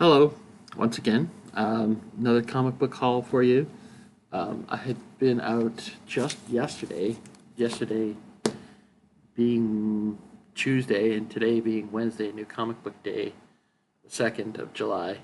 Hello, once again. Another comic book haul for you. I had been out just yesterday being Tuesday and today being Wednesday, New Comic Book Day, the 2nd of July.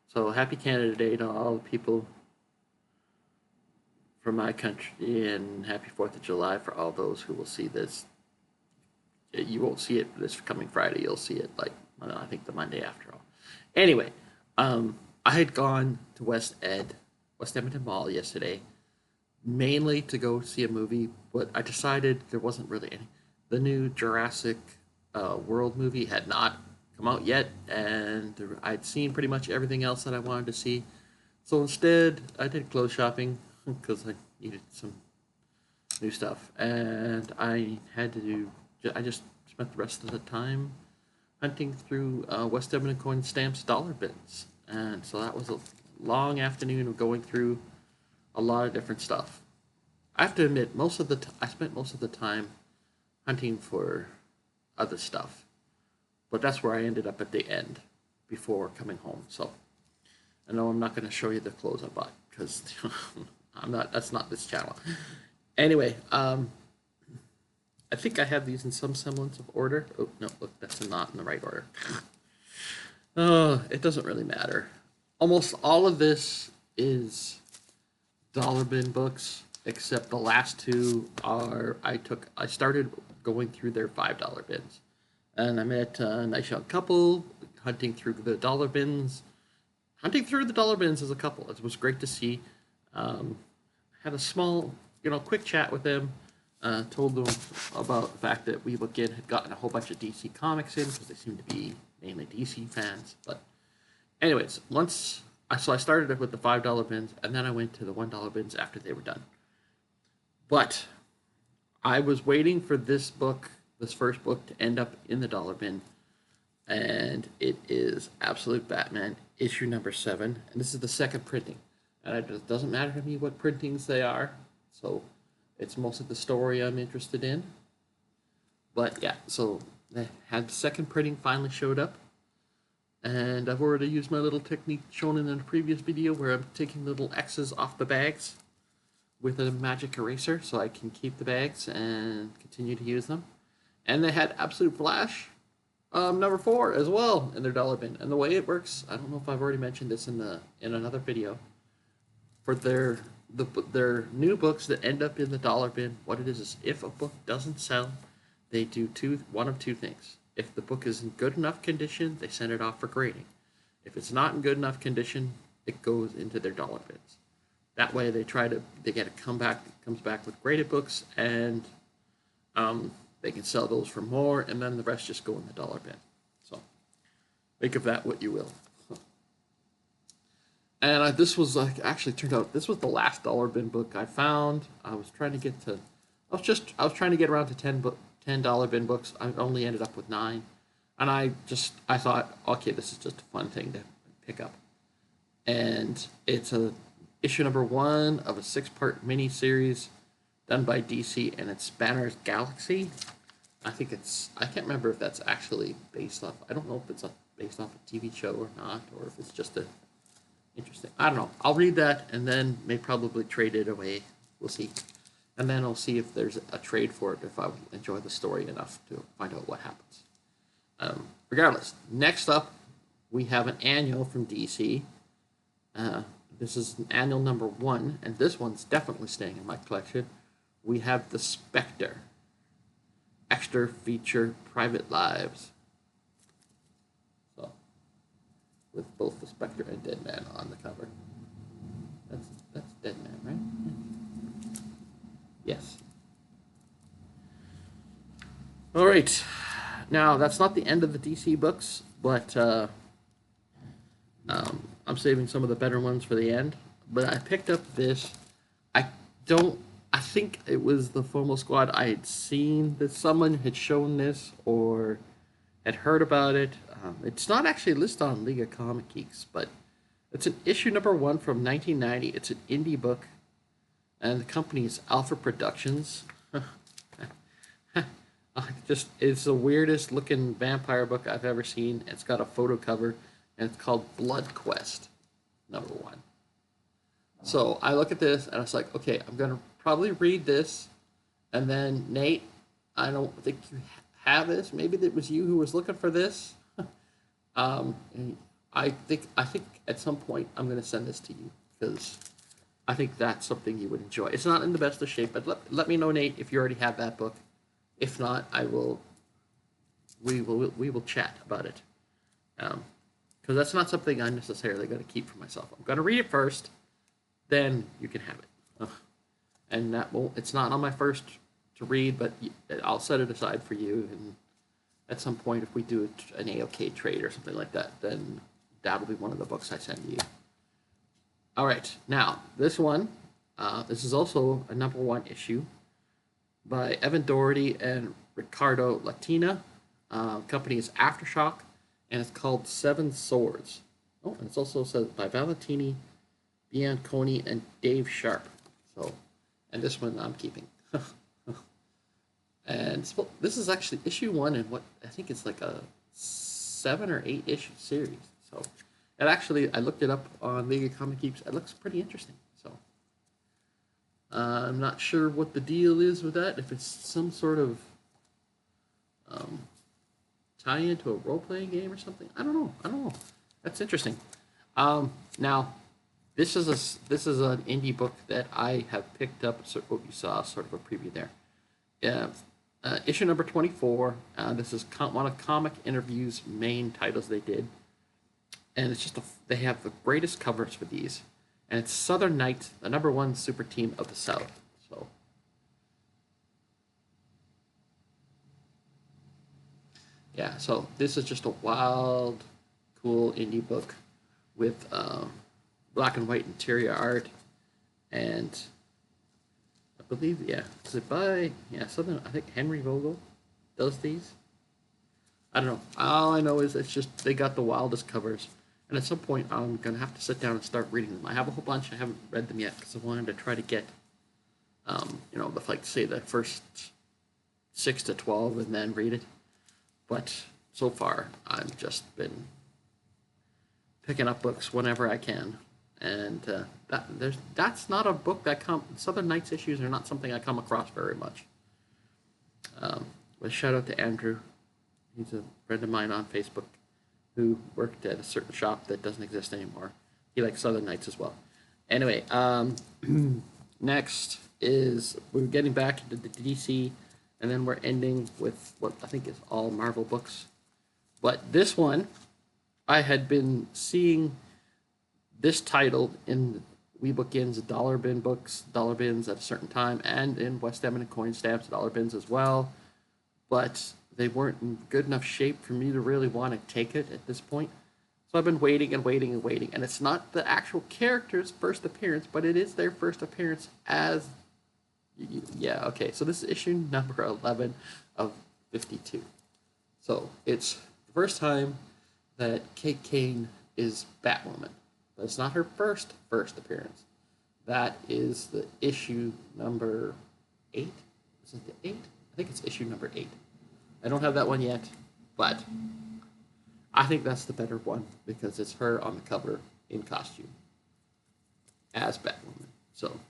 So happy Canada Day to all the people from my country, and happy 4th of July for all those who will see this. You won't see it this coming Friday, you'll see it I think the Monday after all. Anyway, I had gone to West Edmonton Mall yesterday, mainly to go see a movie, but I decided there wasn't really any. The new Jurassic World movie had not come out yet, and I'd seen pretty much everything else that I wanted to see. So instead, I did clothes shopping because I needed some new stuff, and I just spent the rest of the time hunting through West Edmonton coin stamps dollar bins, and so that was a long afternoon of going through a lot of different stuff. I have to admit, I spent most of the time hunting for other stuff, but that's where I ended up at the end before coming home. So I know I'm not going to show you the clothes I bought because I'm not. That's not this channel. Anyway, I think I have these in some semblance of order. Oh, no, look, that's not in the right order. Oh, it doesn't really matter. Almost all of this is dollar bin books, except the last two are I started going through their $5 bins. And I met a nice young couple hunting through the dollar bins. Hunting through the dollar bins as a couple. It was great to see. Had a small, quick chat with them. Told them about the fact that We Look In had gotten a whole bunch of DC comics in because they seem to be mainly DC fans. But anyways, I started with the $5 bins, and then I went to the $1 bins after they were done. But I was waiting for this first book, to end up in the dollar bin, and it is Absolute Batman issue number 7, and this is the second printing. And it doesn't matter to me what printings they are, so it's mostly the story I'm interested in. But yeah, so they had the second printing finally showed up. And I've already used my little technique shown in a previous video where I'm taking little X's off the bags with a magic eraser so I can keep the bags and continue to use them. And they had Absolute Flash number 4 as well in their dollar bin. And the way it works, I don't know if I've already mentioned this in another video, for their new books that end up in the dollar bin, what it is if a book doesn't sell, they do one of two things. If the book is in good enough condition, they send it off for grading. If it's not in good enough condition, it goes into their dollar bins. That way they get it comes back with graded books, and they can sell those for more, and then the rest just go in the dollar bin. So make of that what you will. And this was actually turned out this was the last dollar bin book I found. I was trying to get around to $10 bin books. I only ended up with 9, and I thought, okay, this is just a fun thing to pick up. And it's issue number 1 of a 6-part mini series done by DC, and it's Banner's Galaxy. I can't remember if that's actually based off. I don't know if it's based off a TV show or not, or if it's just a interesting. I don't know. I'll read that and then may probably trade it away. We'll see. And then I'll see if there's a trade for it if I enjoy the story enough to find out what happens. Regardless, next up, we have an annual from DC. This is an annual number 1, and this one's definitely staying in my collection. We have The Spectre. Extra feature Private Lives. With both the Spectre and Dead Man on the cover. That's Dead Man, right? Yes. All right. Now, that's not the end of the DC books, but I'm saving some of the better ones for the end. But I picked up this. I think it was the FOMO Squad. I had seen that someone had shown this or had heard about it. It's not actually listed on League of Comic Geeks, but it's an issue number 1 from 1990. It's an indie book, and the company is Alpha Productions. It's the weirdest looking vampire book I've ever seen. It's got a photo cover, and it's called Blood Quest #1. So I look at this and I was like, okay, I'm gonna probably read this, and then Nate, I don't think you have this. Maybe it was you who was looking for this. And I think at some point I'm gonna send this to you because I think that's something you would enjoy. It's not in the best of shape, but let me know, Nate, if you already have that book. If not, we will chat about it. Because that's not something I'm necessarily going to keep for myself. I'm going to read it first, then you can have it. And that won't. It's not on my first to read, but I'll set it aside for you. And at some point, if we do an AOK trade or something like that, then that'll be one of the books I send you. All right, now this one, this is also a #1 issue by Evan Doherty and Ricardo Latina. Company is Aftershock, and it's called Seven Swords. Oh, and it's also said by Valentini, Bianconi, and Dave Sharp. So, and this one I'm keeping. And this is actually issue 1 in what I think it's like a 7 or 8 issue series. So, and actually I looked it up on League of Comic Geeks. It looks pretty interesting. So, I'm not sure what the deal is with that. If it's some sort of tie into a role-playing game or something. I don't know. That's interesting. Now, this is an indie book that I have picked up. So what you saw, sort of a preview there. Yeah, issue number 24. This is one of Comic Interview's main titles they did, and it's just they have the greatest covers for these, and it's Southern Knights, the #1 super team of the South. So. Yeah, so this is just a wild, cool indie book with black and white interior art, and I believe, is it by, Southern, I think Henry Vogel does these. I don't know. All I know is it's just, they got the wildest covers, and at some point I'm going to have to sit down and start reading them. I have a whole bunch, I haven't read them yet, because I wanted to try to get, the first 6 to 12 and then read it. But so far, I've just been picking up books whenever I can, and that's not a book that Southern Knights issues are not something I come across very much. But shout out to Andrew, he's a friend of mine on Facebook, who worked at a certain shop that doesn't exist anymore. He likes Southern Knights as well. Anyway, next is we're getting back into the DC. And then we're ending with what I think is all Marvel books. But this one, I had been seeing this title in WeBookins dollar bin books, dollar bins at a certain time, and in West Edmonton coin stamps dollar bins as well. But they weren't in good enough shape for me to really want to take it at this point. So I've been waiting and waiting and waiting. And it's not the actual character's first appearance, but it is their first appearance as... Yeah, okay, so this is issue number 11 of 52. So it's the first time that Kate Kane is Batwoman. But it's not her first appearance. That is the issue number 8. Is it the 8? I think it's issue number 8. I don't have that one yet, but I think that's the better one because it's her on the cover in costume as Batwoman. So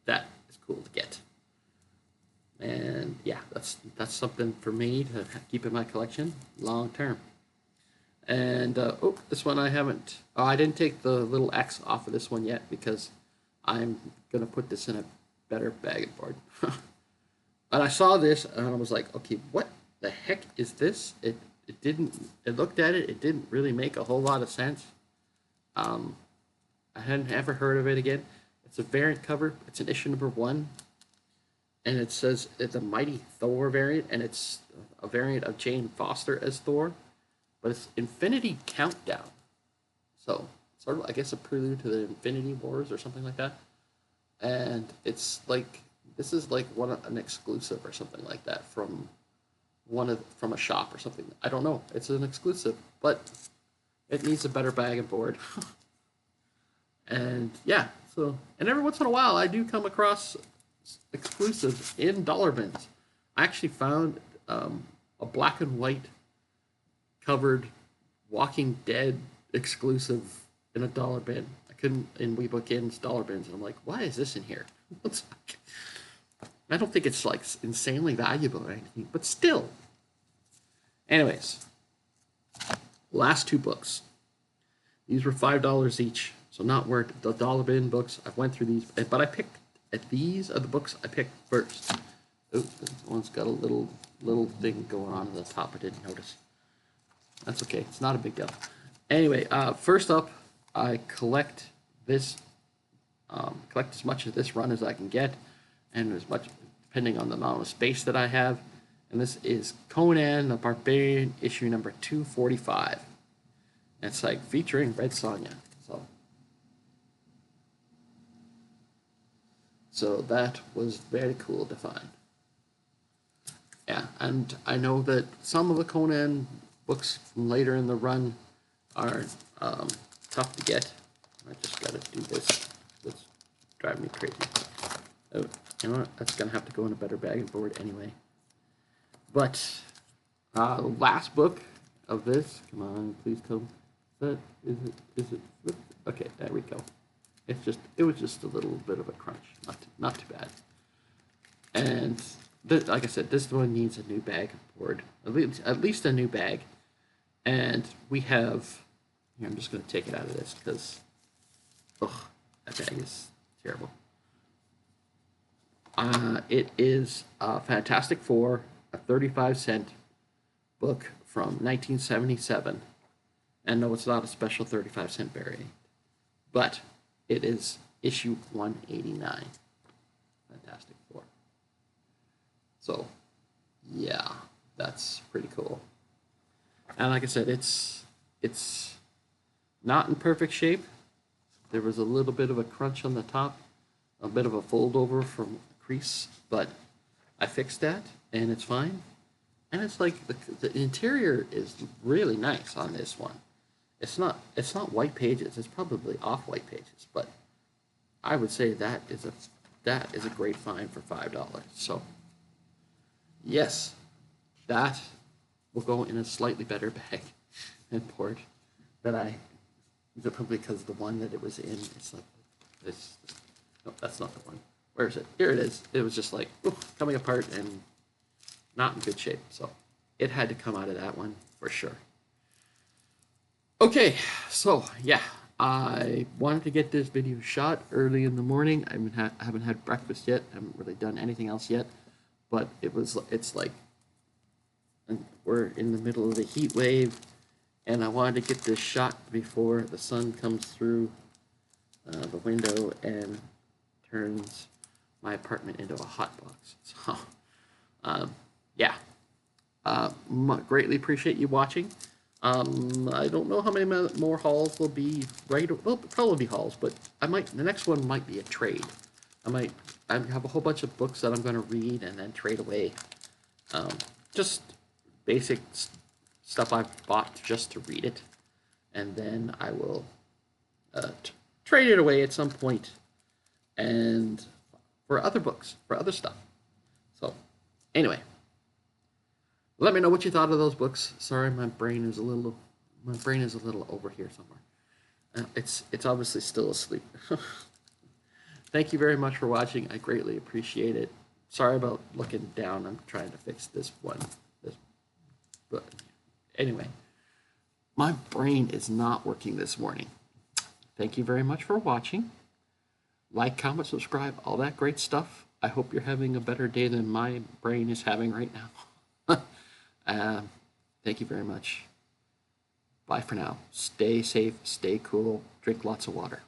that is cool to get. And yeah, that's something for me to keep in my collection long term. And this one I haven't. Oh, I didn't take the little X off of this one yet because I'm gonna put this in a better bag and board. And I saw this and I was like, okay, what the heck is this? It looked at it. It didn't really make a whole lot of sense. I hadn't ever heard of it again. It's a variant cover. It's an issue number 1. And it says it's a Mighty Thor variant, and it's a variant of Jane Foster as Thor, but it's Infinity Countdown. So, sort of, I guess, a prelude to the Infinity Wars or something like that. And it's like, this is like an exclusive or something like that from a shop or something. I don't know. It's an exclusive, but it needs a better bag and board. And yeah, so, and every once in a while I do come across exclusives in dollar bins. I actually found a black and white covered Walking Dead exclusive in a dollar bin. I couldn't in WeBookIn's dollar bins, and I'm like, why is this in here? I don't think it's like insanely valuable or anything, but still. Anyways, last two books. These were $5 each, so not worth the dollar bin books. I went through these, but I picked. These are the books I picked first. Oh, this one's got a little thing going on at the top. I didn't notice. That's okay. It's not a big deal. Anyway, first up, I collect this. Collect as much of this run as I can get, and as much depending on the amount of space that I have. And this is Conan the Barbarian, issue number 245. And it's like featuring Red Sonja. So that was very cool to find. Yeah, and I know that some of the Conan books from later in the run are tough to get. I just gotta do this. It's driving me crazy. Oh, you know what? That's gonna have to go in a better bag and board anyway. But the last book of this, come on, please come. Is it? Okay, there we go. It was just a little bit of a crunch, not too bad. And like I said, this one needs a new bag board, at least a new bag. And we have here. I'm just going to take it out of this because, that bag is terrible. It is Fantastic Four, a 35-cent book from 1977. And no, it's not a special 35-cent variant, but it is issue 189. Fantastic Four. So, yeah, that's pretty cool. And like I said, it's not in perfect shape. There was a little bit of a crunch on the top, a bit of a fold over from crease, but I fixed that, and it's fine. And it's like the interior is really nice on this one. It's not white pages. It's probably off-white pages, but I would say that is a great find for $5. So yes, that will go in a slightly better bag and port that probably because the one that it was in. No, that's not the one. Where is it? Here it is. It was just like coming apart and not in good shape. So it had to come out of that one for sure. Okay, so yeah, I wanted to get this video shot early in the morning. I haven't had breakfast yet. I haven't really done anything else yet, but it's like we're in the middle of the heat wave, and I wanted to get this shot before the sun comes through the window and turns my apartment into a hot box. So, yeah, greatly appreciate you watching. I don't know how many more hauls will be well, probably be hauls, but the next one might be a trade. I have a whole bunch of books that I'm going to read and then trade away. Just basic stuff I've bought just to read it. And then I will trade it away at some point and for other books, for other stuff. So anyway, let me know what you thought of those books. Sorry, my brain is a little over here somewhere. It's obviously still asleep. Thank you very much for watching. I greatly appreciate it. Sorry about looking down. I'm trying to fix this one. But anyway, my brain is not working this morning. Thank you very much for watching. Like, comment, subscribe, all that great stuff. I hope you're having a better day than my brain is having right now. Thank you very much. Bye for now. Stay safe, stay cool, drink lots of water.